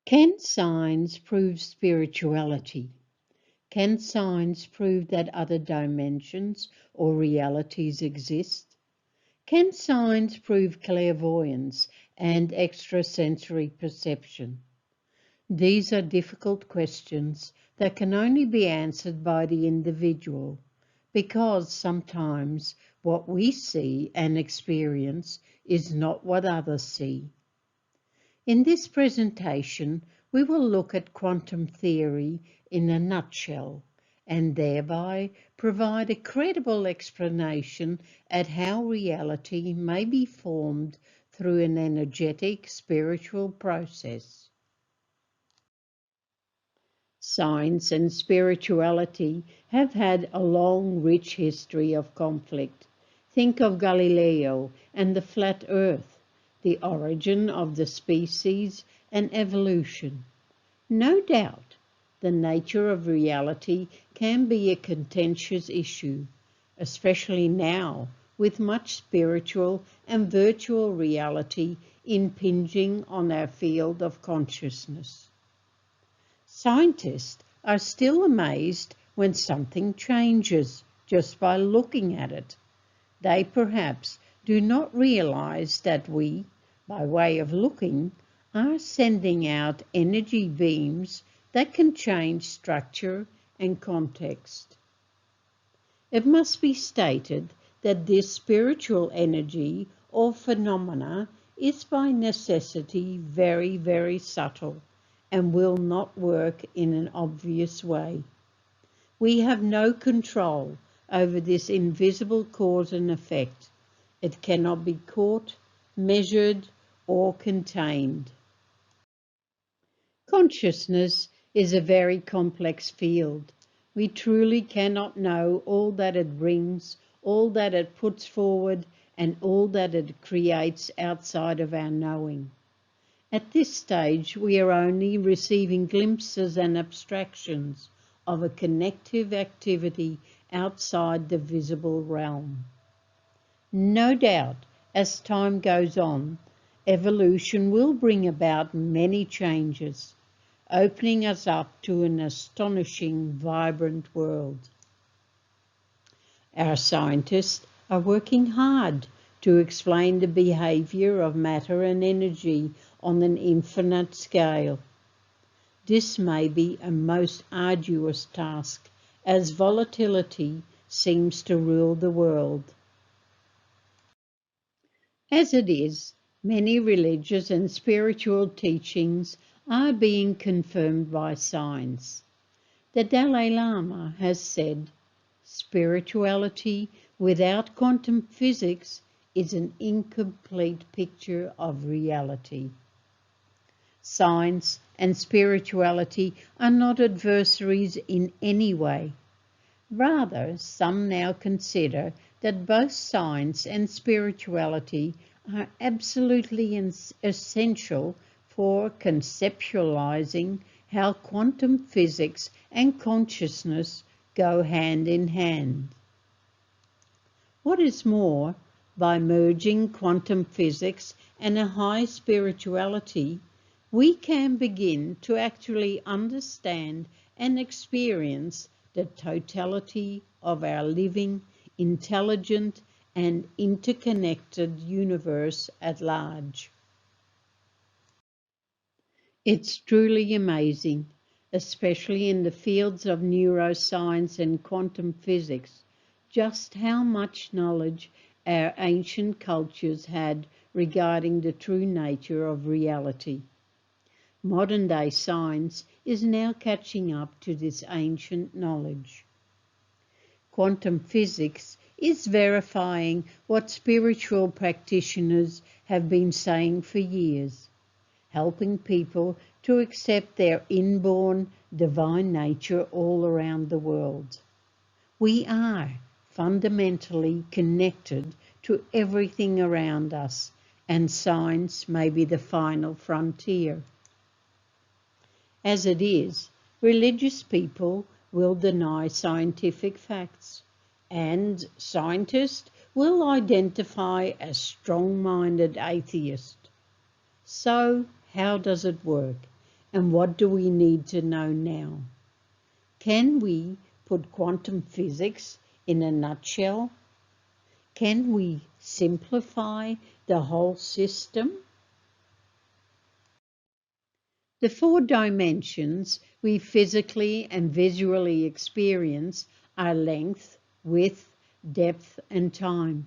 Can science prove spirituality? Can science prove that other dimensions or realities exist? Can science prove clairvoyance and extrasensory perception? These are difficult questions that can only be answered by the individual, because sometimes what we see and experience is not what others see. In this presentation, we will look at quantum theory in a nutshell and thereby provide a credible explanation at how reality may be formed through an energetic spiritual process. Science and spirituality have had a long, rich history of conflict. Think of Galileo and the flat earth, the origin of the species and evolution. No doubt, the nature of reality can be a contentious issue, especially now with much spiritual and virtual reality impinging on our field of consciousness. Scientists are still amazed when something changes just by looking at it. They perhaps do not realize that we, by way of looking, are sending out energy beams that can change structure and context. It must be stated that this spiritual energy or phenomena is by necessity very, very subtle and will not work in an obvious way. We have no control over this invisible cause and effect. It cannot be caught, measured, or contained. Consciousness is a very complex field. We truly cannot know all that it brings, all that it puts forward, and all that it creates outside of our knowing. At this stage, we are only receiving glimpses and abstractions of a connective activity outside the visible realm. No doubt, as time goes on, evolution will bring about many changes, opening us up to an astonishing, vibrant world. Our scientists are working hard to explain the behavior of matter and energy on an infinite scale. This may be a most arduous task, as volatility seems to rule the world. As it is, many religious and spiritual teachings are being confirmed by science. The Dalai Lama has said, "Spirituality without quantum physics is an incomplete picture of reality." Science and spirituality are not adversaries in any way. Rather, some now consider that both science and spirituality are absolutely essential for conceptualizing how quantum physics and consciousness go hand in hand. What is more, by merging quantum physics and a high spirituality, we can begin to actually understand and experience the totality of our living, intelligent, and interconnected universe at large. It's truly amazing, especially in the fields of neuroscience and quantum physics, just how much knowledge our ancient cultures had regarding the true nature of reality. Modern-day science is now catching up to this ancient knowledge. Quantum physics is verifying what spiritual practitioners have been saying for years, helping people to accept their inborn divine nature all around the world. We are fundamentally connected to everything around us, and science may be the final frontier. As it is, religious people will deny scientific facts, and scientists will identify as strong-minded atheists. So, how does it work, and what do we need to know now? Can we put quantum physics in a nutshell? Can we simplify the whole system? The 4 dimensions we physically and visually experience are length, width, depth, and time.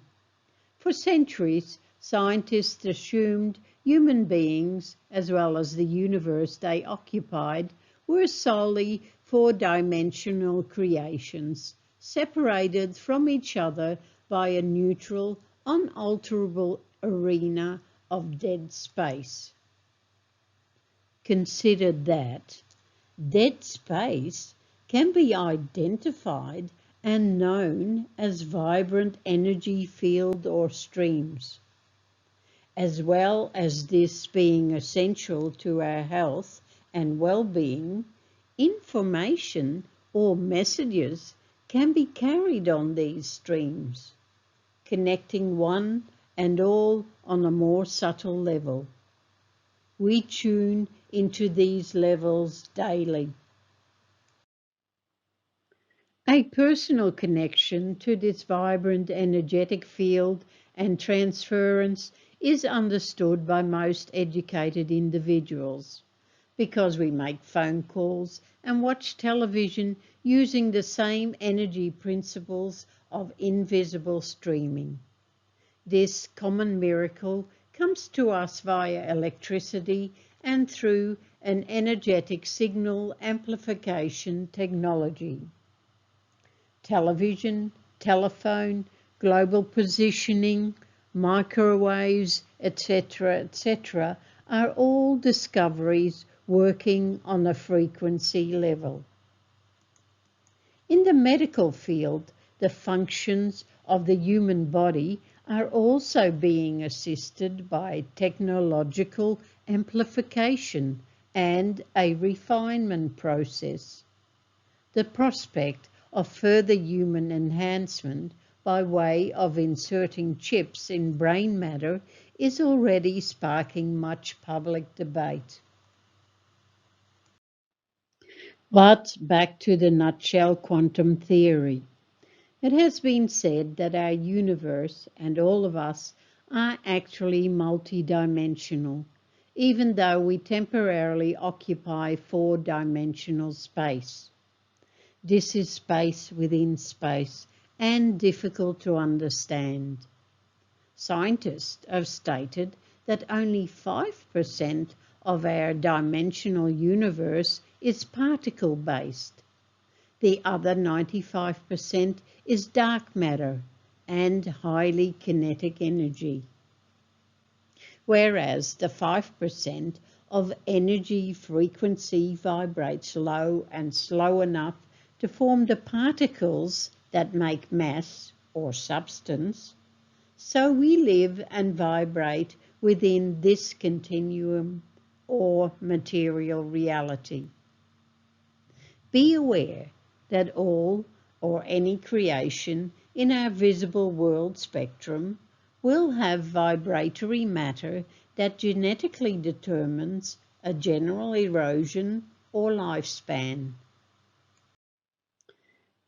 For centuries, scientists assumed human beings, as well as the universe they occupied, were solely 4-dimensional creations, separated from each other by a neutral, unalterable arena of dead space. Consider that dead space can be identified and known as vibrant energy field or streams. As well as this being essential to our health and well-being, information or messages can be carried on these streams, connecting one and all on a more subtle level. We tune into these levels daily. A personal connection to this vibrant energetic field and transference is understood by most educated individuals because we make phone calls and watch television using the same energy principles of invisible streaming. This common miracle comes to us via electricity and through an energetic signal amplification technology. Television, telephone, global positioning, microwaves, etc., are all discoveries working on a frequency level. In the medical field, the functions of the human body are also being assisted by technological amplification and a refinement process. The prospect of further human enhancement by way of inserting chips in brain matter is already sparking much public debate. But back to the nutshell quantum theory. It has been said that our universe and all of us are actually multidimensional, even though we temporarily occupy 4-dimensional space. This is space within space and difficult to understand. Scientists have stated that only 5% of our dimensional universe is particle-based. The other 95% is dark matter and highly kinetic energy. Whereas the 5% of energy frequency vibrates low and slow enough to form the particles that make mass or substance, so we live and vibrate within this continuum or material reality. Be aware that all or any creation in our visible world spectrum will have vibratory matter that genetically determines a general erosion or lifespan.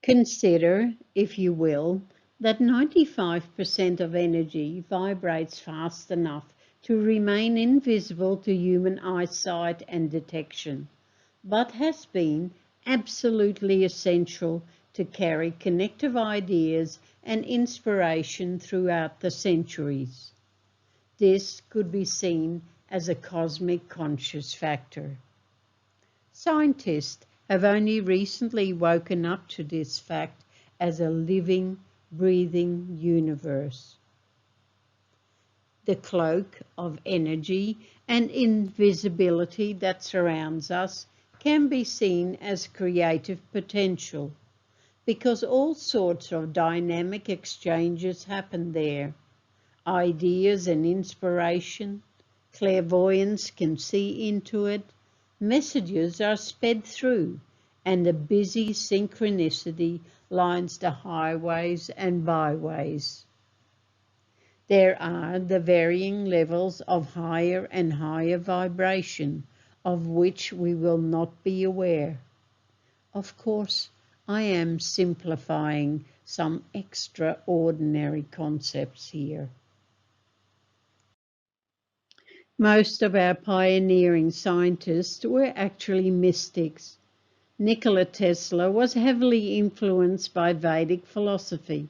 Consider, if you will, that 95% of energy vibrates fast enough to remain invisible to human eyesight and detection, but has been absolutely essential to carry connective ideas and inspiration throughout the centuries. This could be seen as a cosmic conscious factor. Scientists have only recently woken up to this fact as a living, breathing universe. The cloak of energy and invisibility that surrounds us can be seen as creative potential because all sorts of dynamic exchanges happen there. Ideas and inspiration, clairvoyance can see into it, messages are sped through, and a busy synchronicity lines the highways and byways. There are the varying levels of higher and higher vibration, of which we will not be aware. Of course, I am simplifying some extraordinary concepts here. Most of our pioneering scientists were actually mystics. Nikola Tesla was heavily influenced by Vedic philosophy.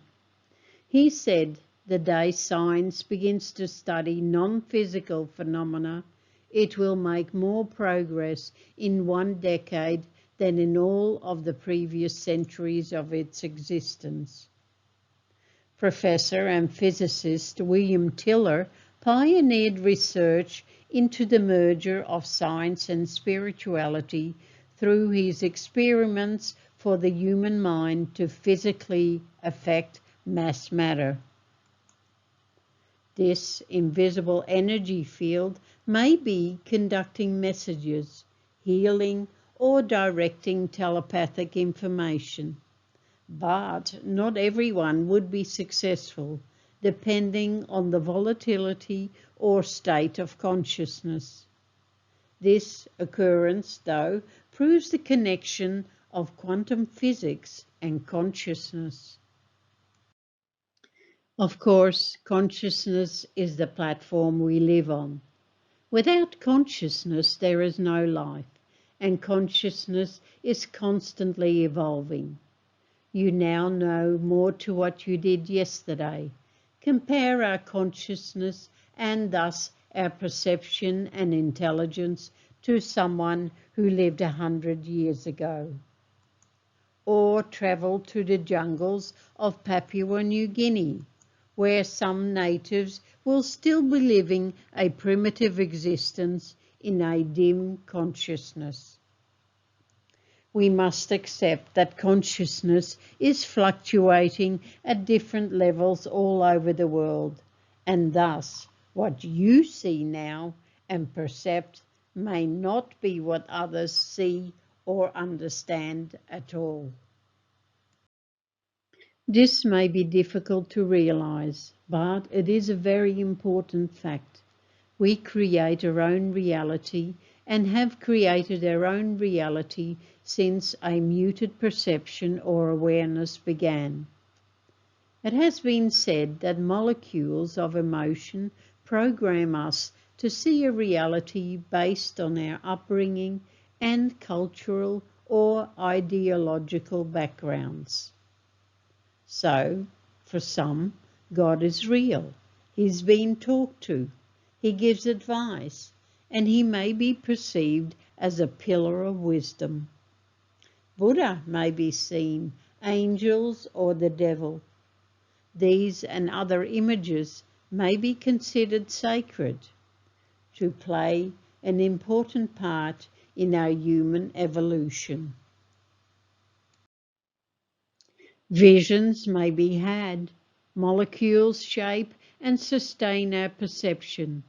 He said, "The day science begins to study non-physical phenomena, it will make more progress in 1 decade than in all of the previous centuries of its existence." Professor and physicist William Tiller pioneered research into the merger of science and spirituality through his experiments for the human mind to physically affect mass matter. This invisible energy field may be conducting messages, healing, or directing telepathic information. But not everyone would be successful, depending on the volatility or state of consciousness. This occurrence, though, proves the connection of quantum physics and consciousness. Of course, consciousness is the platform we live on. Without consciousness, there is no life, and consciousness is constantly evolving. You now know more to what you did yesterday. Compare our consciousness and thus our perception and intelligence to someone who lived 100 years ago. Or travel to the jungles of Papua New Guinea, where some natives will still be living a primitive existence in a dim consciousness. We must accept that consciousness is fluctuating at different levels all over the world, and thus what you see now and percept may not be what others see or understand at all. This may be difficult to realize, but it is a very important fact. We create our own reality and have created our own reality since a muted perception or awareness began. It has been said that molecules of emotion program us to see a reality based on our upbringing and cultural or ideological backgrounds. So, for some, God is real. He's being talked to. He gives advice, and he may be perceived as a pillar of wisdom. Buddha may be seen, angels or the devil. These and other images may be considered sacred, to play an important part in our human evolution. Visions may be had. Molecules shape and sustain our perception.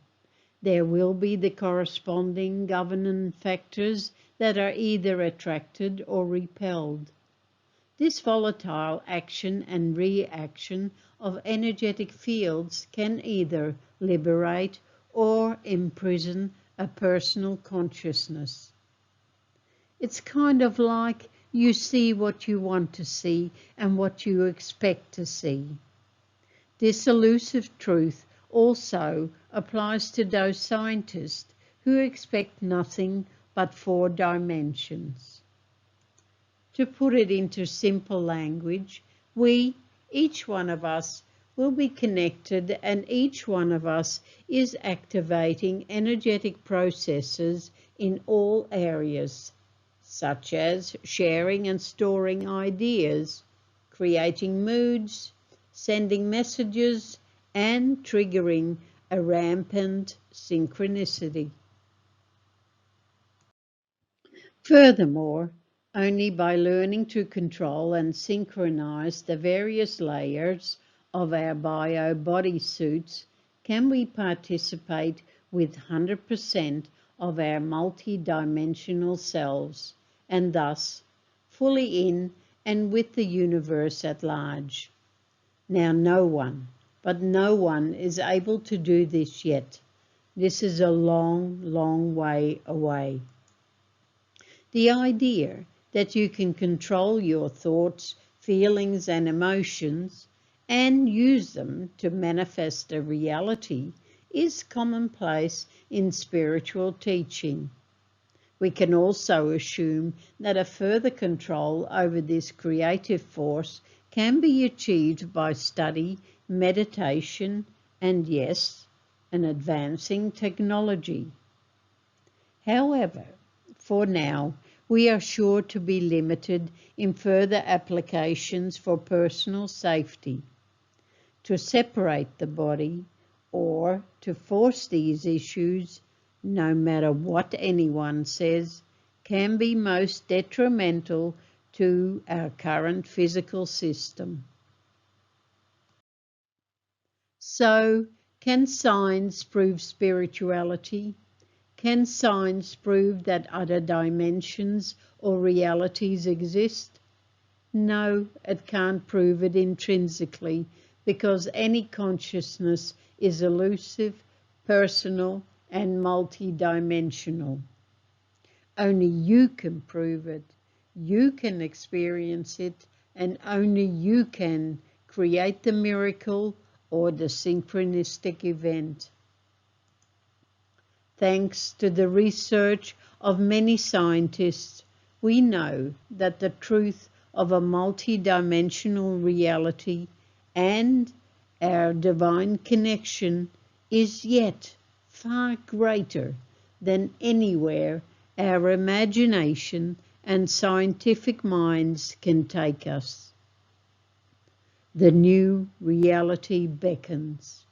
There will be the corresponding governing factors that are either attracted or repelled. This volatile action and reaction of energetic fields can either liberate or imprison a personal consciousness. It's kind of like you see what you want to see and what you expect to see. This elusive truth also applies to those scientists who expect nothing but 4 dimensions. To put it into simple language, each one of us, will be connected, and each one of us is activating energetic processes in all areas, such as sharing and storing ideas, creating moods, sending messages, and triggering a rampant synchronicity. Furthermore, only by learning to control and synchronize the various layers of our bio bodysuits can we participate with 100% of our multi-dimensional selves, and thus fully in and with the universe at large. Now no one is able to do this yet. This is a long, long way away. The idea that you can control your thoughts, feelings, and emotions and use them to manifest a reality is commonplace in spiritual teaching. We can also assume that a further control over this creative force can be achieved by study, meditation, and yes, an advancing technology. However, for now, we are sure to be limited in further applications for personal safety. To separate the body or to force these issues, no matter what anyone says, can be most detrimental to our current physical system. So, can science prove spirituality? Can science prove that other dimensions or realities exist? No, it can't prove it intrinsically, because any consciousness is elusive, personal, and multidimensional. Only you can prove it, you can experience it, and only you can create the miracle or the synchronistic event. Thanks to the research of many scientists, we know that the truth of a multidimensional reality and our divine connection is yet far greater than anywhere our imagination and scientific minds can take us. The new reality beckons.